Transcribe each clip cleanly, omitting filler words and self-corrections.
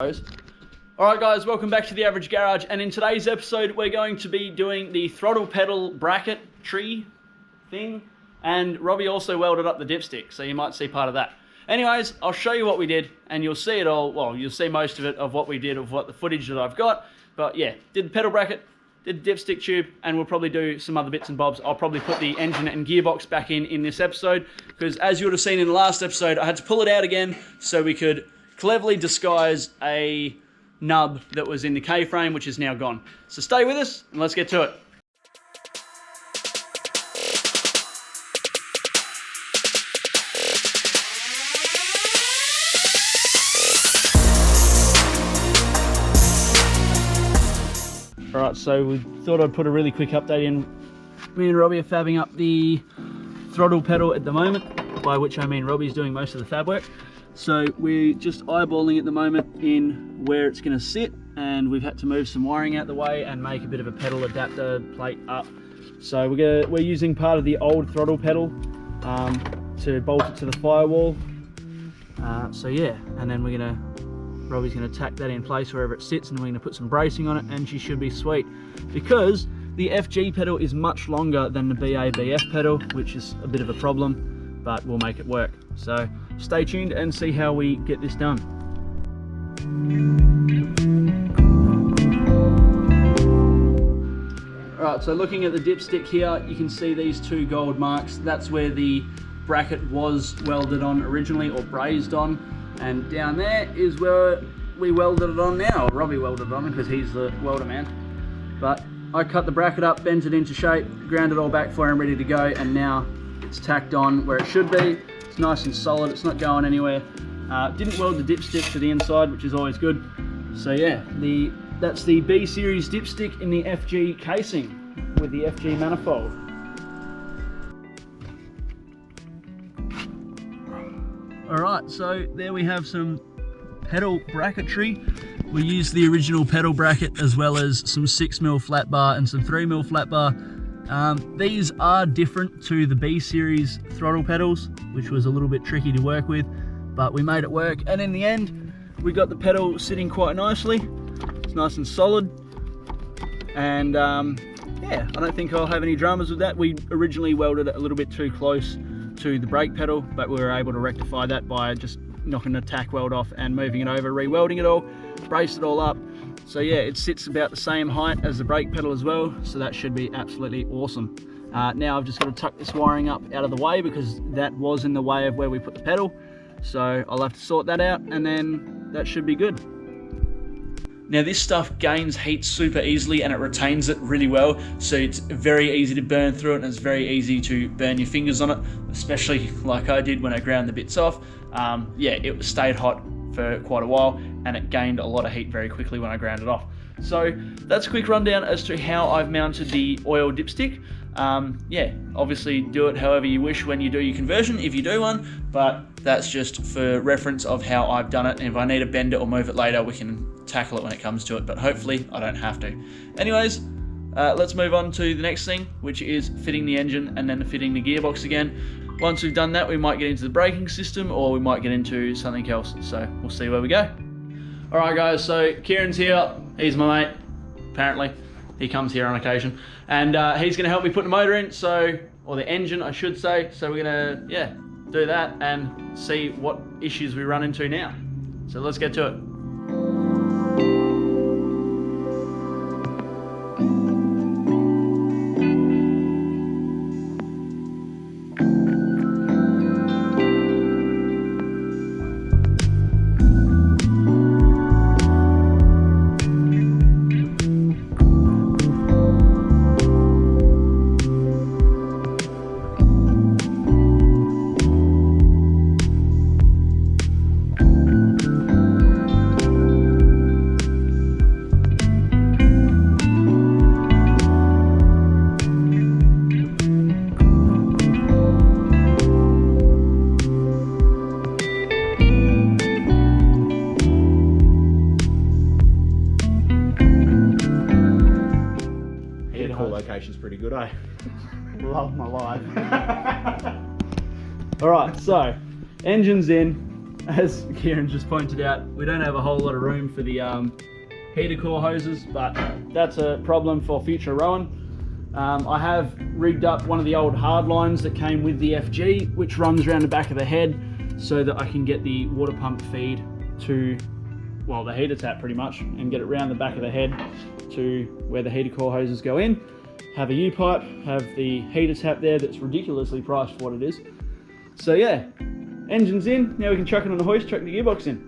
Alright guys, welcome back to The Average Garage, and in today's episode we're going to be doing the throttle pedal bracket tree thing, and Robbie also welded up the dipstick, so you might see part of that. Anyways, I'll show you what we did, and you'll see it all, well, you'll see most of it of what we did, of what the footage that I've got, but yeah, did the pedal bracket, did the dipstick tube, and we'll probably do some other bits and bobs. I'll probably put the engine and gearbox back in this episode, because as you would have seen in the last episode, I had to pull it out again so we could cleverly disguise a nub that was in the K-frame, which is now gone. So stay with us and let's get to it. Alright, so we thought I'd put a really quick update in. Me and Robbie are fabbing up the throttle pedal at the moment, by which I mean Robbie's doing most of the fab work. So we're just eyeballing at the moment in where it's going to sit, and we've had to move some wiring out the way and make a bit of a pedal adapter plate up. So we're using part of the old throttle pedal to bolt it to the firewall. So yeah, and then Robbie's going to tack that in place wherever it sits, and we're going to put some bracing on it, and she should be sweet. Because the FG pedal is much longer than the BABF pedal, which is a bit of a problem, but we'll make it work. So stay tuned and see how we get this done. Alright, so looking at the dipstick here, you can see these two gold marks. That's where the bracket was welded on originally, or brazed on. And down there is where we welded it on now. Robbie welded it on because he's the welder man. But I cut the bracket up, bent it into shape, ground it all back for him, ready to go, and now it's tacked on where it should be. It's nice and solid, it's not going anywhere. Didn't weld the dipstick to the inside, which is always good. So yeah, that's the B series dipstick in the FG casing with the FG manifold. Alright, so there we have some pedal bracketry. We used the original pedal bracket as well as some 6mm flat bar and some 3mm flat bar. These are different to the B series throttle pedals, which was a little bit tricky to work with, but we made it work, and in the end we got the pedal sitting quite nicely. It's nice and solid, and yeah, I don't think I'll have any dramas with that. We originally welded it a little bit too close to the brake pedal, but we were able to rectify that by just knocking the tack weld off and moving it over, re-welding it all, braced it all up. So yeah, it sits about the same height as the brake pedal as well, so that should be absolutely awesome. Now I've just got to tuck this wiring up out of the way because that was in the way of where we put the pedal. So I'll have to sort that out, and then that should be good. Now this stuff gains heat super easily and it retains it really well, so it's very easy to burn through it, and it's very easy to burn your fingers on it, especially like I did when I ground the bits off. Yeah, it stayed hot for quite a while, and it gained a lot of heat very quickly when I ground it off. So that's a quick rundown as to how I've mounted the oil dipstick. Yeah, obviously do it however you wish when you do your conversion, if you do one, but that's just for reference of how I've done it, and if I need to bend it or move it later, we can tackle it when it comes to it, but hopefully I don't have to. Anyways, let's move on to the next thing, which is fitting the engine and then fitting the gearbox again. Once we've done that, we might get into the braking system, or we might get into something else, so we'll see where we go. Alright guys, so Kieran's here, he's my mate, apparently. He comes here on occasion, and he's going to help me put the motor in, or the engine I should say, so we're going to, yeah, do that and see what issues we run into now. So let's get to it. Location's pretty good, eh? Love my life. Alright, so engine's in. as Kieran just pointed out, we don't have a whole lot of room for the heater core hoses, but that's a problem for future rowing. I have rigged up one of the old hard lines that came with the FG, which runs around the back of the head so that I can get the water pump feed to, well, the heater tap pretty much, and get it around the back of the head to where the heater core hoses go in. Have a U-pipe, have the heater tap there that's ridiculously priced for what it is. So yeah, engine's in, now we can chuck it on the hoist, chuck the gearbox in.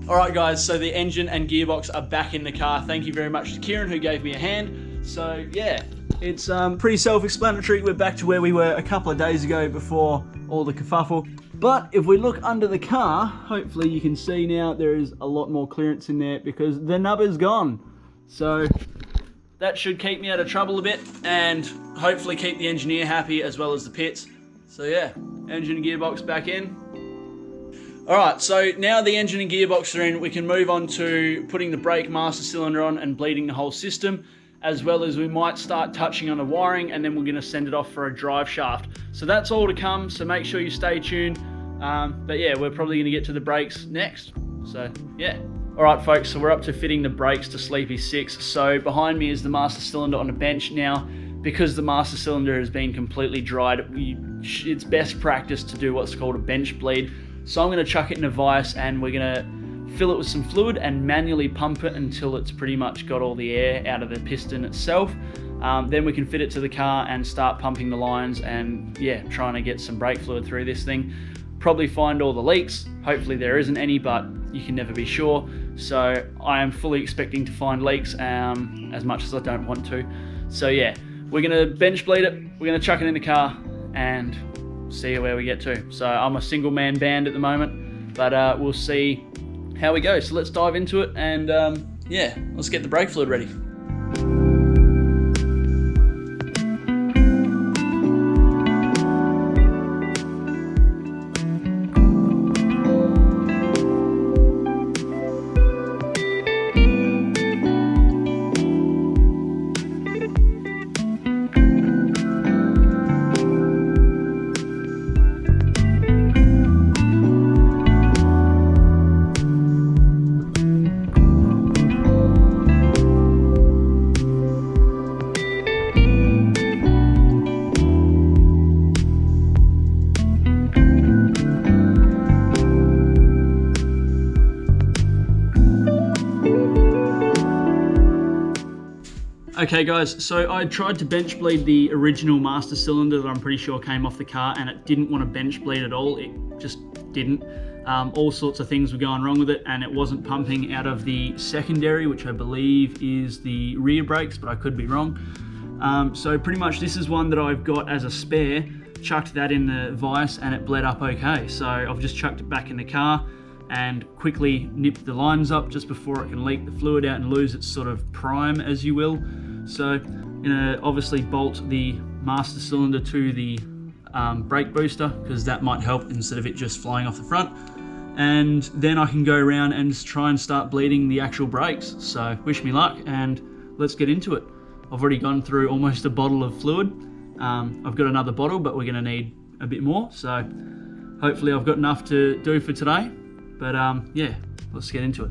Alright guys, so the engine and gearbox are back in the car. Thank you very much to Kieran who gave me a hand. So yeah, it's pretty self-explanatory. We're back to where we were a couple of days ago before all the kerfuffle. But if we look under the car, hopefully you can see now there is a lot more clearance in there because the nubber's gone. So that should keep me out of trouble a bit and hopefully keep the engineer happy as well as the pits. So yeah, engine and gearbox back in. Alright, so now the engine and gearbox are in, we can move on to putting the brake master cylinder on and bleeding the whole system, as well as we might start touching on the wiring, and then we're going to send it off for a drive shaft. So that's all to come, so make sure you stay tuned. But yeah, we're probably going to get to the brakes next. So yeah. Alright folks, so we're up to fitting the brakes to Sleepy 6. So behind me is the master cylinder on a bench now. Because the master cylinder has been completely dried, it's best practice to do what's called a bench bleed. So I'm going to chuck it in a vise and we're going to fill it with some fluid and manually pump it until it's pretty much got all the air out of the piston itself. Then we can fit it to the car and start pumping the lines and yeah, trying to get some brake fluid through this thing. Probably find all the leaks. Hopefully there isn't any, but you can never be sure. So I am fully expecting to find leaks as much as I don't want to. So yeah, we're going to bench bleed it, we're going to chuck it in the car and see where we get to. So I'm a single man band at the moment, but we'll see how we go. So let's dive into it and yeah, let's get the brake fluid ready. Okay guys, so I tried to bench bleed the original master cylinder that I'm pretty sure came off the car, and it didn't want to bench bleed at all. It just didn't. All sorts of things were going wrong with it, and it wasn't pumping out of the secondary, which I believe is the rear brakes, but I could be wrong. So pretty much this is one that I've got as a spare, chucked that in the vise and it bled up okay. So I've just chucked it back in the car and quickly nipped the lines up just before it can leak the fluid out and lose its sort of prime, as you will. So I'm gonna obviously bolt the master cylinder to the brake booster, because that might help instead of it just flying off the front. And then I can go around and try and start bleeding the actual brakes. So wish me luck and let's get into it. I've already gone through almost a bottle of fluid. I've got another bottle, but we're gonna need a bit more. So hopefully I've got enough to do for today. But yeah, let's get into it.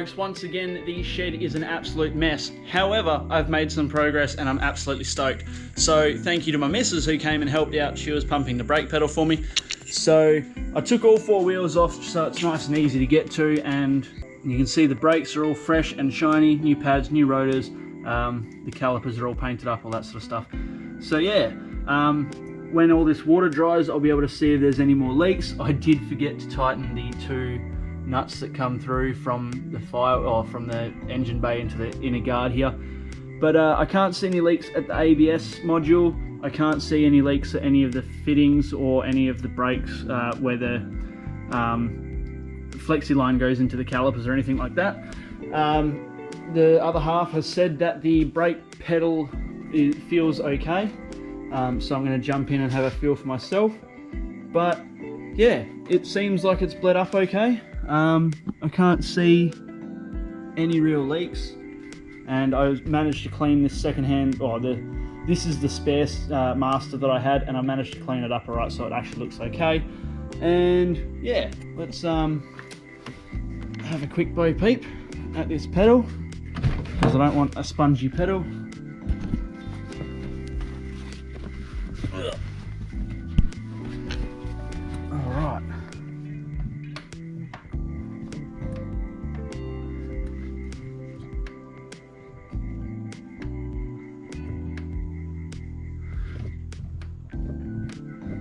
folks, once again, the shed is an absolute mess. However, I've made some progress and I'm absolutely stoked. So thank you to my missus who came and helped out. She was pumping the brake pedal for me. So I took all 4 wheels off so it's nice and easy to get to, and you can see the brakes are all fresh and shiny, new pads, new rotors, the calipers are all painted up, all that sort of stuff. So yeah, when all this water dries, I'll be able to see if there's any more leaks. I did forget to tighten the 2 nuts that come through from the from the engine bay into the inner guard here. But I can't see any leaks at the ABS module. I can't see any leaks at any of the fittings or any of the brakes where the flexi line goes into the calipers or anything like that. The other half has said that the brake pedal feels okay. So I'm going to jump in and have a feel for myself. But yeah, it seems like it's bled up okay. I can't see any real leaks, and I managed to clean this secondhand. This is the spare master that I had, and I managed to clean it up alright, so it actually looks okay. And yeah, let's have a quick bo peep at this pedal, because I don't want a spongy pedal. Alright.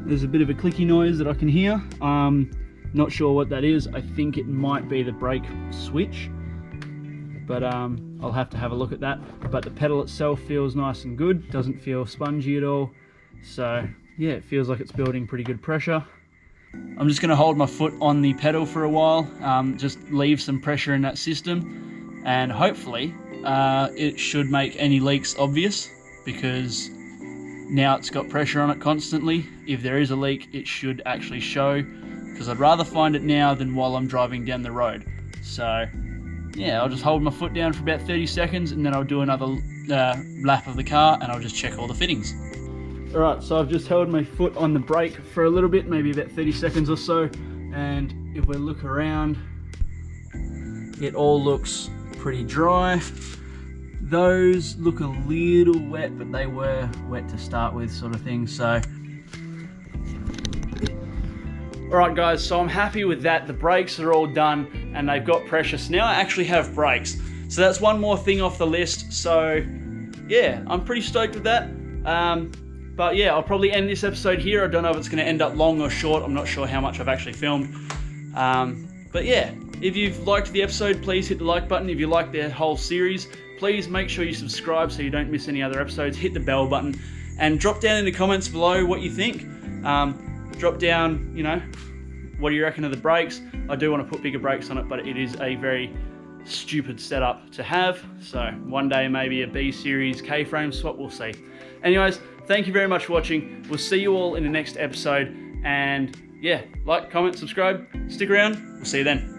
There's a bit of a clicky noise that I can hear. Not sure what that is. I think it might be the brake switch, but I'll have to have a look at that. But the pedal itself feels nice and good, doesn't feel spongy at all. So yeah, it feels like it's building pretty good pressure. I'm just going to hold my foot on the pedal for a while, just leave some pressure in that system, and hopefully it should make any leaks obvious, because now it's got pressure on it constantly. If there is a leak, it should actually show, because I'd rather find it now than while I'm driving down the road. So yeah, I'll just hold my foot down for about 30 seconds and then I'll do another lap of the car and I'll just check all the fittings. Alright, so I've just held my foot on the brake for a little bit, maybe about 30 seconds or so, and if we look around, it all looks pretty dry. Those look a little wet, but they were wet to start with, sort of thing. So alright guys, so I'm happy with that. The brakes are all done and they've got pressure, so now I actually have brakes. So that's one more thing off the list. So yeah, I'm pretty stoked with that. But yeah, I'll probably end this episode here. I don't know if it's going to end up long or short. I'm not sure how much I've actually filmed. But yeah, if you've liked the episode, please hit the like button. If you like the whole series, please make sure you subscribe so you don't miss any other episodes. Hit the bell button and drop down in the comments below what you think. Drop down, you know, what do you reckon of the brakes? I do want to put bigger brakes on it, but it is a very stupid setup to have. So one day maybe a B series K-frame swap, we'll see. Anyways, thank you very much for watching. We'll see you all in the next episode. And yeah, like, comment, subscribe, stick around. We'll see you then.